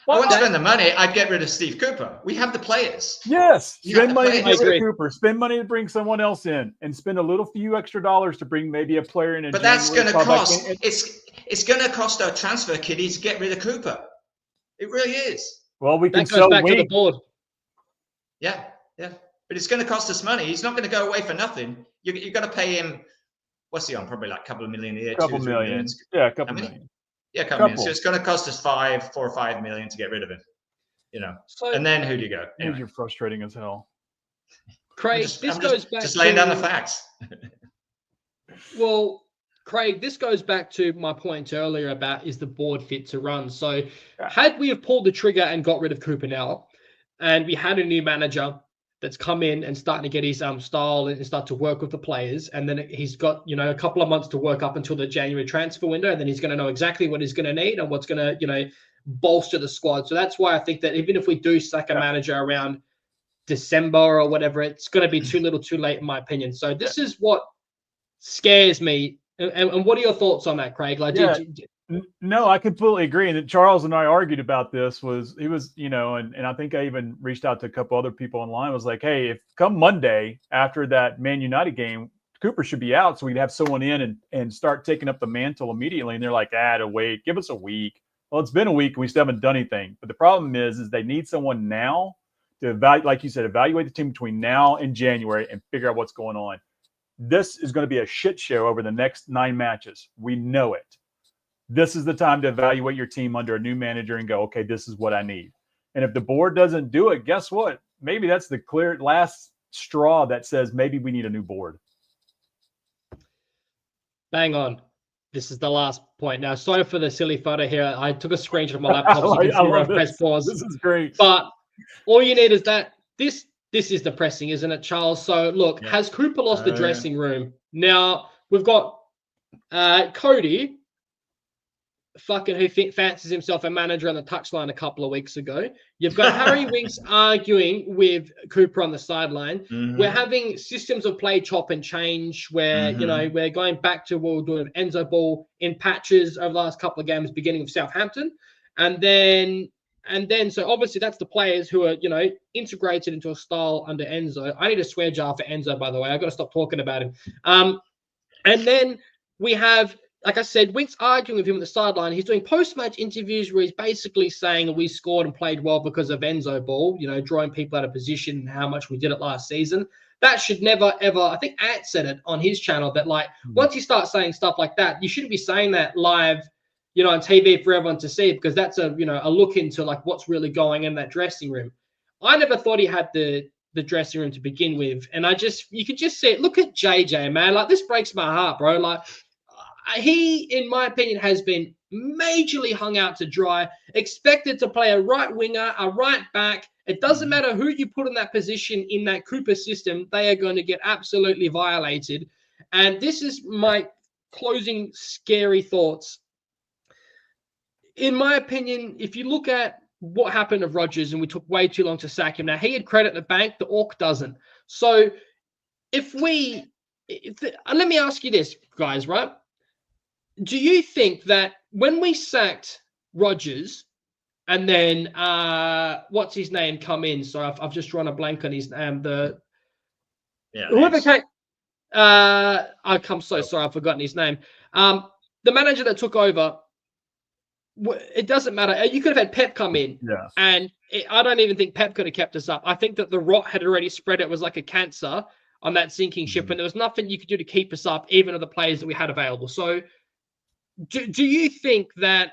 I wouldn't spend the money. I'd get rid of Steve Cooper. We have the players. Yes. Spend money to get rid of Cooper. Spend money to bring someone else in and spend a few extra dollars to bring maybe a player in. But that's going to cost. It's going to cost our transfer kitty to get rid of Cooper. It really is. Well, we can sell back to the board. Yeah. But it's going to cost us money. He's not going to go away for nothing. You're going to pay him. What's he on? Probably like a couple of million a year. Couple million. Yeah, a couple million. Yeah, a couple million. So it's going to cost us 4 or 5 million to get rid of him. You know. So, and then who do you go? Anyway. You're frustrating as hell. Craig, this goes back just laying down the facts. Well, Craig, this goes back to my point earlier about is the board fit to run. So had we have pulled the trigger and got rid of Cooper now, and we had a new manager that's come in and starting to get his style and start to work with the players, and then he's got a couple of months to work up until the January transfer window, and then he's going to know exactly what he's going to need and what's going to bolster the squad. So that's why I think that even if we do sack a manager around December or whatever, it's going to be too little too late in my opinion. So this is what scares me. And what are your thoughts on that, Craig? No, I completely agree. And Charles and I argued about this. And I think I even reached out to a couple other people online. Was like, hey, if come Monday after that Man United game, Cooper should be out, so we can have someone in and start taking up the mantle immediately. And they're like, wait, give us a week. Well, it's been a week and we still haven't done anything. But the problem is they need someone now to evaluate, like you said, evaluate the team between now and January and figure out what's going on. This is going to be a shit show over the next 9 matches. We know it. This is the time to evaluate your team under a new manager and go, okay, this is what I need. And if the board doesn't do it, guess what? Maybe that's the clear last straw that says maybe we need a new board. Bang on. This is the last point. Now, sorry for the silly photo here. I took a screenshot of my laptop. So you can see press pause. This is great. But all you need is that this is depressing, isn't it, Charles? So, look, has Cooper lost the dressing room? Now, we've got Cody, who fancies himself a manager on the touchline a couple of weeks ago. You've got Harry Winks arguing with Cooper on the sideline. Mm-hmm. We're having systems of play chop and change where, we're going back to what we're doing with Enzo Ball in patches over the last couple of games, beginning with Southampton. And then, so obviously that's the players who are, integrated into a style under Enzo. I need a swear jar for Enzo, by the way. I've got to stop talking about him. And then we have, like I said, Winks arguing with him on the sideline. He's doing post-match interviews where he's basically saying we scored and played well because of Enzo Ball, drawing people out of position and how much we did it last season. That should never, ever, I think Ant said it on his channel that, once you start saying stuff like that, you shouldn't be saying that live, on TV for everyone to see, because that's a look into what's really going in that dressing room. I never thought he had the dressing room to begin with. And you could just see it. Look at JJ, man. This breaks my heart, bro. He, in my opinion, has been majorly hung out to dry, expected to play a right winger, a right back. It doesn't matter who you put in that position in that Cooper system, they are going to get absolutely violated. And this is my closing scary thoughts. In my opinion, if you look at what happened to Rodgers, and we took way too long to sack him. Now, he had credit in the bank, the Orc doesn't. So let me ask you this, guys, right? Do you think that when we sacked Rodgers and then what's his name come in? So I've just drawn a blank on his name. Whoever came, I'm so sorry, I've forgotten his name. The manager that took over, it doesn't matter. You could have had Pep come in, and I don't even think Pep could have kept us up. I think that the rot had already spread. It was like a cancer. on that sinking ship, and there was nothing you could do to keep us up, even of the players that we had available. So do you think that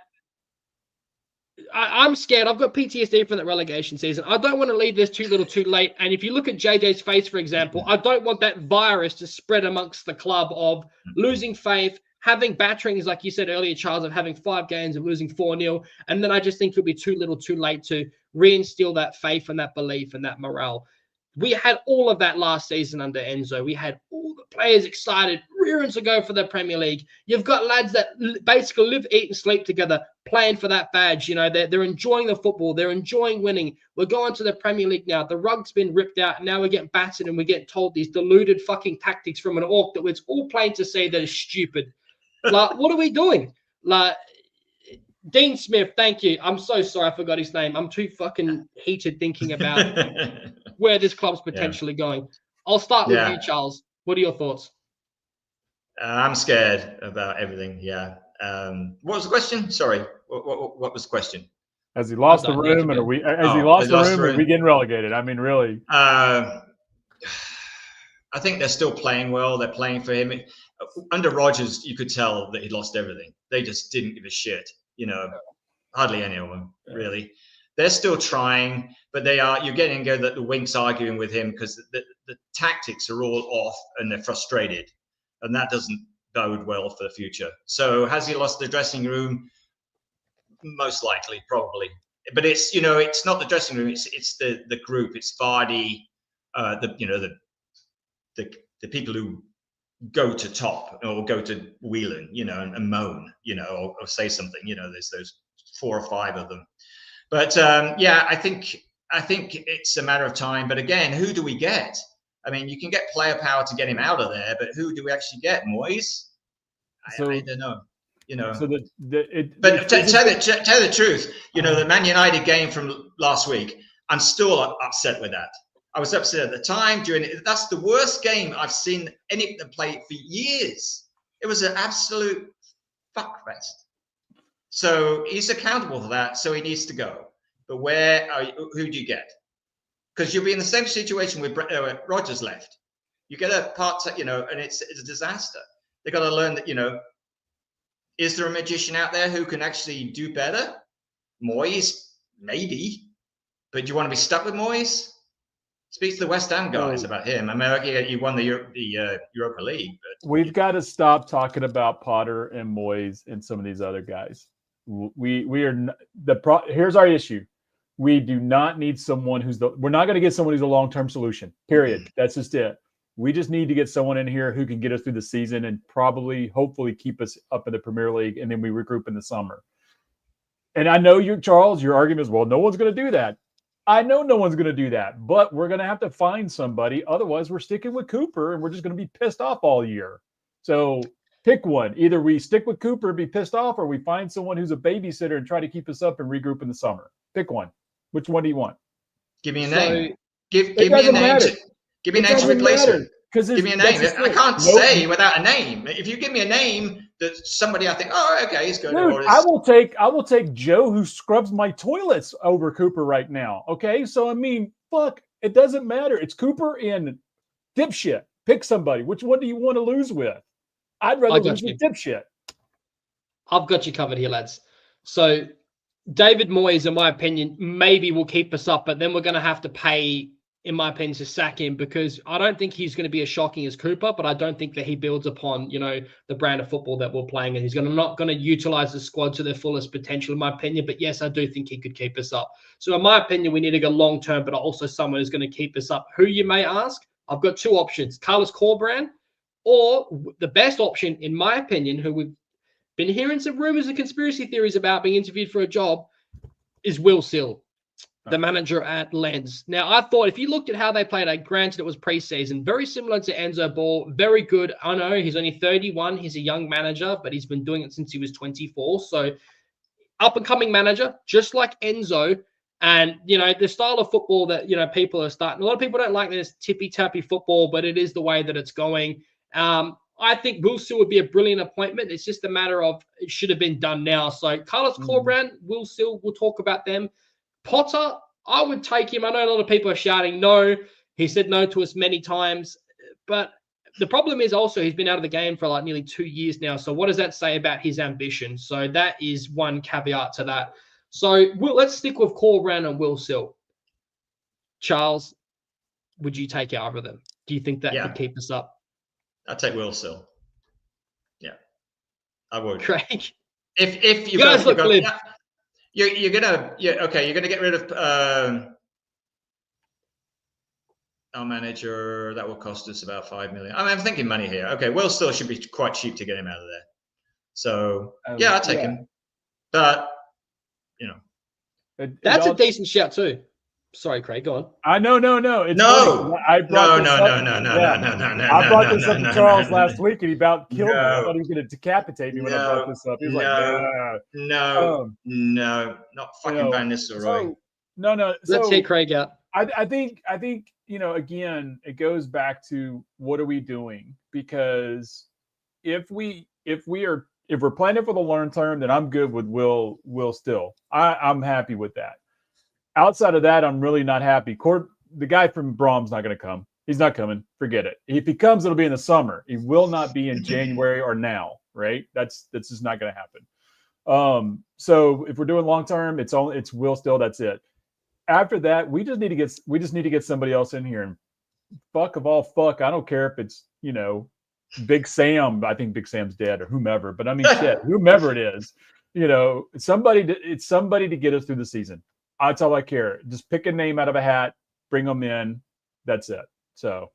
I'm scared? I've got PTSD from that relegation season. I don't want to leave this too little too late. And if you look at JJ's face, for example, I don't want that virus to spread amongst the club of losing faith, having batterings, like you said earlier, Charles, of having 5 games and losing 4-0. And then I just think it'll be too little too late to reinstill that faith and that belief and that morale. We had all of that last season under Enzo. We had all the players excited, rearing to go for the Premier League. You've got lads that basically live, eat, and sleep together, playing for that badge. You know, they're enjoying the football. They're enjoying winning. We're going to the Premier League now. The rug's been ripped out. And now we're getting battered and we're getting told these deluded fucking tactics from an orc that it's all plain to say that is stupid. Like, what are we doing? Like, Dean Smith, thank you. I'm so sorry I forgot his name. I'm too fucking heated thinking about where this club's potentially going. I'll start with you, Charles. What are your thoughts? I'm scared about everything. Yeah. What was the question? Sorry. What was the question? Has he lost the room, and are we? Has he lost the room, or are we getting relegated? I mean, really. I think they're still playing well. They're playing for him. Under Rodgers, you could tell that he lost everything. They just didn't give a shit. You know, hardly any of them really. They're still trying, but you're getting that the Wink's arguing with him because the tactics are all off and they're frustrated, and that doesn't bode well for the future. So has he lost the dressing room? Most likely, probably. But it's not the dressing room. It's the group. It's Vardy, the people who go to top or go to Whelan, and moan, or say something. There's those 4 or 5 of them. But I think it's a matter of time. But again, who do we get? I mean, you can get player power to get him out of there, but who do we actually get? Moyes? I don't know. So but tell the truth, the Man United game from last week, I'm still upset with that. I was upset at the time that's the worst game I've seen any of them play for years. It was an absolute fuckfest. So he's accountable for that. So he needs to go. But who do you get? Because you'll be in the same situation with Rodgers left. You get a and it's a disaster. They got to learn that, is there a magician out there who can actually do better? Moyes, maybe. But do you want to be stuck with Moyes? Speak to the West Ham guys about him. I mean, he won the Europa League. But we've got to stop talking about Potter and Moyes and some of these other guys. Here's our issue. We do not need someone we're not going to get someone who's a long-term solution, period. That's just it. We just need to get someone in here who can get us through the season and hopefully keep us up in the Premier League, and then we regroup in the summer. And I know Charles, your argument is, well, no one's going to do that. I know no one's going to do that, but we're going to have to find somebody. Otherwise, we're sticking with Cooper, and we're just going to be pissed off all year. So pick one. Either we stick with Cooper and be pissed off, or we find someone who's a babysitter and try to keep us up and regroup in the summer. Pick one. Which one do you want? Give me a name. Give me a name. Give me a name to replace him. Give me a name. I can't say without a name. If you give me a name that somebody I think, oh, okay, he's good. Dude, I will take Joe, who scrubs my toilets, over Cooper right now. Okay, so I mean, fuck, it doesn't matter. It's Cooper and dipshit. Pick somebody. Which one do you want to lose with? I'd rather lose with dipshit. I've got you covered here, lads. So David Moyes, in my opinion, maybe will keep us up, but then we're going to have to pay, in my opinion, to sack him, because I don't think he's going to be as shocking as Cooper, but I don't think that he builds upon, the brand of football that we're playing, and he's not going to utilize the squad to their fullest potential, in my opinion. But yes, I do think he could keep us up. So in my opinion, we need to go long term, but also someone who's going to keep us up. Who, you may ask? I've got 2 options: Carlos Corberán, or the best option, in my opinion, who we've been hearing some rumors and conspiracy theories about being interviewed for a job, is Will Sill, the manager at Lens. Now, I thought if you looked at how they played, granted it was preseason, very similar to Enzo Ball, very good. I know he's only 31. He's a young manager, but he's been doing it since he was 24. So up-and-coming manager, just like Enzo. And, the style of football that, people are starting. A lot of people don't like this tippy-tappy football, but it is the way that it's going. I think Will Sill would be a brilliant appointment. It's just a matter of it should have been done now. So Carlos Corberán, Will Sill, we'll talk about them. Potter, I would take him. I know a lot of people are shouting no. He said no to us many times. But the problem is also he's been out of the game for like nearly 2 years now. So what does that say about his ambition? So that is one caveat to that. So let's stick with Cole Brown and Will Sill. Charles, would you take either of them? Do you think that could keep us up? I'd take Will Sill. Yeah, I would. Craig, if you guys look glib. You're gonna get rid of our manager. That will cost us about $5 million. I mean, I'm thinking money here. Okay, Will Still should be quite cheap to get him out of there. So I'll take him. But that's a decent shout too. Sorry, Craig, go on. No. It's funny. I brought this up to Charles last week, and he about killed me. I thought he was going to decapitate me when I brought this up. He was not fucking Van Nistelrooy. No. Let's hear Craig out. I think again, it goes back to what are we doing? Because if we're planning for the long term, then I'm good with Will Still. I'm happy with that. Outside of that, I'm really not happy. The guy from Brahms not going to come. He's not coming. Forget it. If he comes, it'll be in the summer. He will not be in January or now, right? That's just not going to happen. So if we're doing long term, it's Will Still. That's it. After that, we just need to get somebody else in here. And fuck of all fuck, I don't care if it's Big Sam. I think Big Sam's dead or whomever. But I mean, shit, whomever it is, it's somebody to get us through the season. That's all I care. Just pick a name out of a hat, bring them in. That's it. So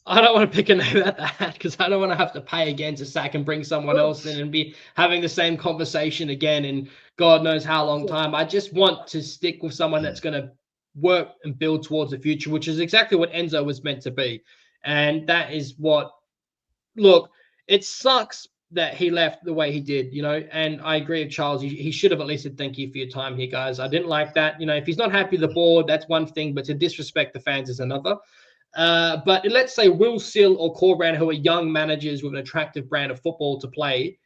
I don't want to pick a name out of the hat because I don't want to have to pay again to sack and bring someone else in and be having the same conversation again in God knows how long time. I just want to stick with someone that's going to work and build towards the future, which is exactly what Enzo was meant to be. And that is look, it sucks that he left the way he did, and I agree with Charles. He should have at least said thank you for your time here, guys. I didn't like that. If he's not happy with the board, that's one thing, but to disrespect the fans is another. But let's say Will Sill or Cole Brown, who are young managers with an attractive brand of football to play,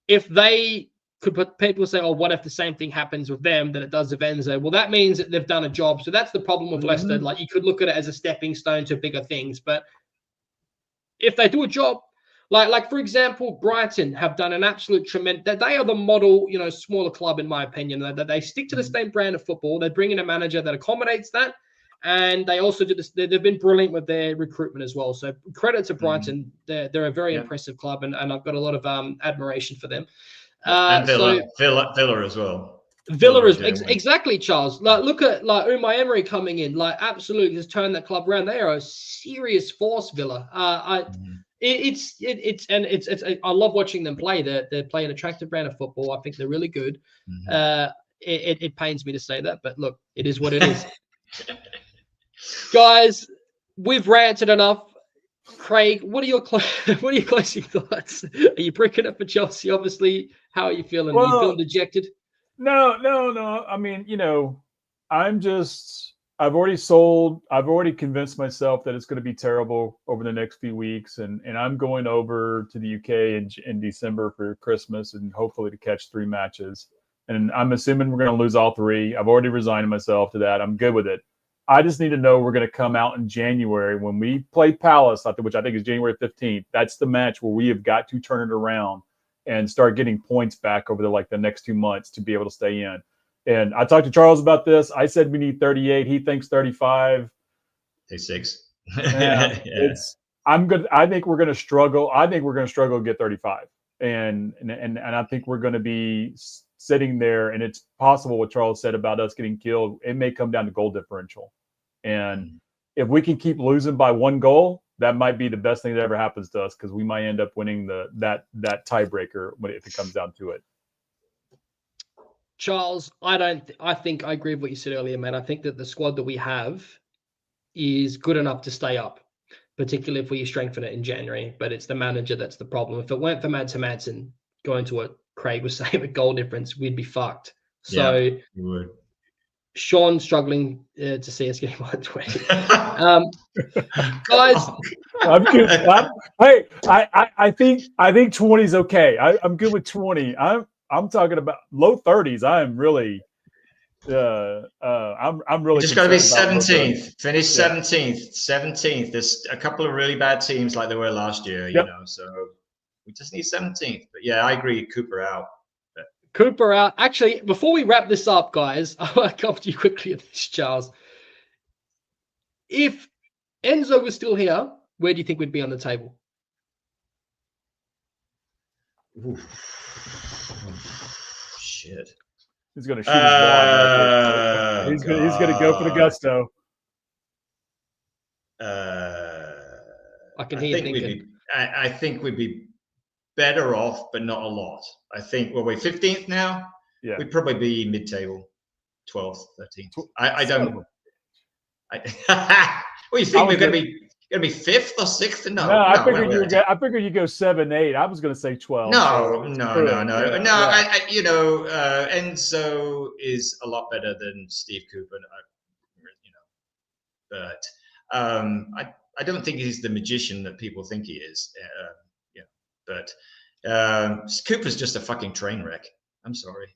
if they could put people say, what if the same thing happens with them that it does with Enzo? Well, that means that they've done a job. So that's the problem with Leicester. Like, you could look at it as a stepping stone to bigger things, but if they do a job, like for example, Brighton have done an absolute tremendous. They are the model, smaller club in my opinion. That they stick to the same brand of football. They bring in a manager that accommodates that, and they also do this. They've been brilliant with their recruitment as well. So credit to Brighton. They're a very impressive club, and I've got a lot of admiration for them. And Villa as well. Villa is exactly, Charles. Look at Unai Emery coming in. Absolutely has turned that club around. They are a serious force, Villa. I love watching them play. They play an attractive brand of football. I think they're really good. It pains me to say that, but look, it is what it is. Guys, we've ranted enough. Craig, what are your closing thoughts? Are you bricking it for Chelsea? Obviously, how are you feeling? Are you feeling dejected? No. I mean, I've already convinced myself that it's going to be terrible over the next few weeks. And I'm going over to the UK in December for Christmas and hopefully to catch 3 matches. And I'm assuming we're going to lose all 3. I've already resigned myself to that. I'm good with it. I just need to know we're going to come out in January when we play Palace, which I think is January 15th. That's the match where we have got to turn it around and start getting points back over the next 2 months to be able to stay in. And I talked to Charles about this. I said we need 38. He thinks 35. 36. Yeah. I'm good. I think we're going to struggle. I think we're going to struggle to get 35. And I think we're going to be sitting there, and it's possible what Charles said about us getting killed. It may come down to goal differential. And if we can keep losing by 1 goal, that might be the best thing that ever happens to us, because we might end up winning that tiebreaker if it comes down to it. Charles, I think I agree with what you said earlier, man. I think that the squad that we have is good enough to stay up, particularly if we strengthen it in January. But it's the manager that's the problem. If it weren't for Madsen going to what Craig was saying with goal difference, we'd be fucked. So yeah, you would. Sean struggling to see us getting 120. Guys, I'm good. I think 20 is okay. I'm good with 20. I'm talking about low 30s. I am really I'm really just got to be concerned about 17th. Finish Yeah. 17th. 17th. There's a couple of really bad teams like there were last year, you Yep. know. So we just need 17th. But yeah, I agree. Cooper out. Cooper out. Actually, before we wrap this up, guys, I want to come to you quickly at this, Charles. If Enzo was still here, where do you think we'd be on the table? Shit. He's going to shoot his wad. He's going to go for the gusto. I can hear you thinking. I think we'd be better off, but not a lot. I think, well, we're 15th now. Yeah. We'd probably be mid-table, 12th, 13th. I don't. Well, you think we're going to be 5th or 6th? No, I figured you go 7, 8. I was going to say 12. No. Yeah. Enzo is a lot better than Steve Cooper, but I don't think he's the magician that people think he is. But Cooper's just a fucking train wreck. I'm sorry.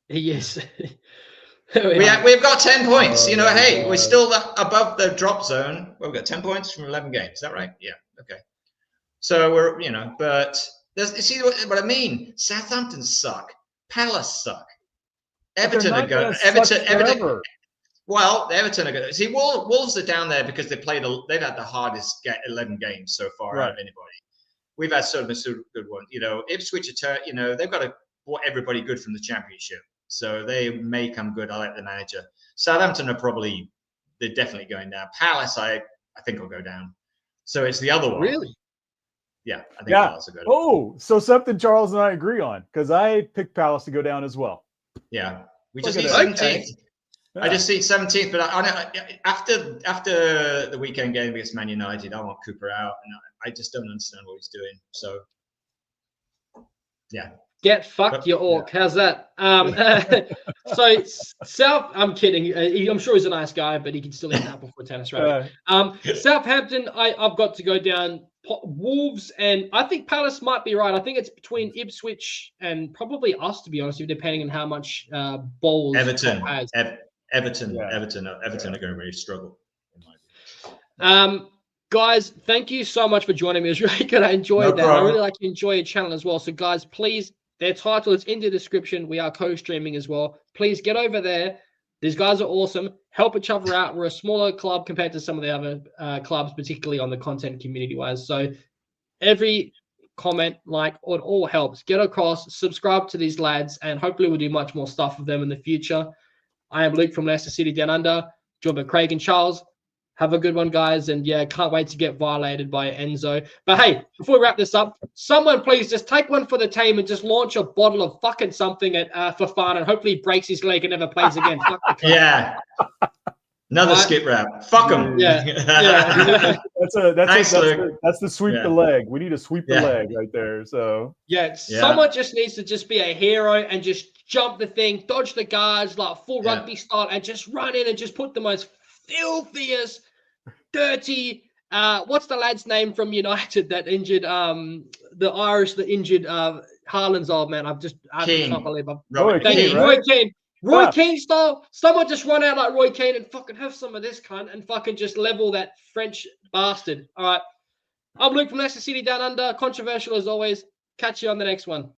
He is. We've got 10 points. Hey, we're still above the drop zone. Well, we've got 10 points from 11 games. Is that right? Yeah. Okay. So we're, but you see what I mean? Southampton suck. Palace suck. Everton are good. Everton. Well, Everton are good. See, Wolves are down there because they've had the hardest 11 games so far out of anybody. We've had sort of a good one. Ipswich are, they've got everybody good from the Championship. So they may come good. I like the manager. Southampton they're definitely going down. Palace, I think will go down. So it's the other one. Really? Yeah, I think Palace will go down. Oh, so something Charles and I agree on, because I picked Palace to go down as well. Yeah, we just need 17th. Okay. Yeah. I just see 17th, but after the weekend game against Man United, I want Cooper out, and I just don't understand what he's doing. So, yeah. Get fucked, you orc. Yeah. How's that? I'm kidding. I'm sure he's a nice guy, but he can still eat an apple for a tennis racket. Southampton, I've got to go down. Wolves, and I think Palace might be right. I think it's between Ipswich and probably us, to be honest, depending on how much balls Everton has. Everton are going to really struggle. Guys, thank you so much for joining me. It was really good. I enjoyed that. I really like to enjoy your channel as well. So, guys, please. Their title is in the description. We are co-streaming as well. Please get over there. These guys are awesome. Help each other out. We're a smaller club compared to some of the other clubs, particularly on the content community-wise. So every comment, it all helps. Get across, subscribe to these lads, and hopefully we'll do much more stuff with them in the future. I am Luke from Leicester City Down Under, joined by Craig and Charles. Have a good one, guys. And yeah, can't wait to get violated by Enzo. But hey, before we wrap this up, someone please just take one for the team and just launch a bottle of fucking something for fun, and hopefully he breaks his leg and never plays again. Fuck the club. Yeah. Another skip wrap. Fuck him. Yeah. That's the sweep the leg. We need to sweep the leg right there. So someone just needs to just be a hero and just jump the thing, dodge the guards like full rugby style, and just run in and just put the most filthiest, dirty. What's the lad's name from United that injured the Irish that injured Haaland's old man? I can't believe Roy Keane. Roy Keane style. Someone just run out like Roy Keane and fucking have some of this cunt and fucking just level that French bastard. All right. I'm Luke from Leicester City Down Under. Controversial as always. Catch you on the next one.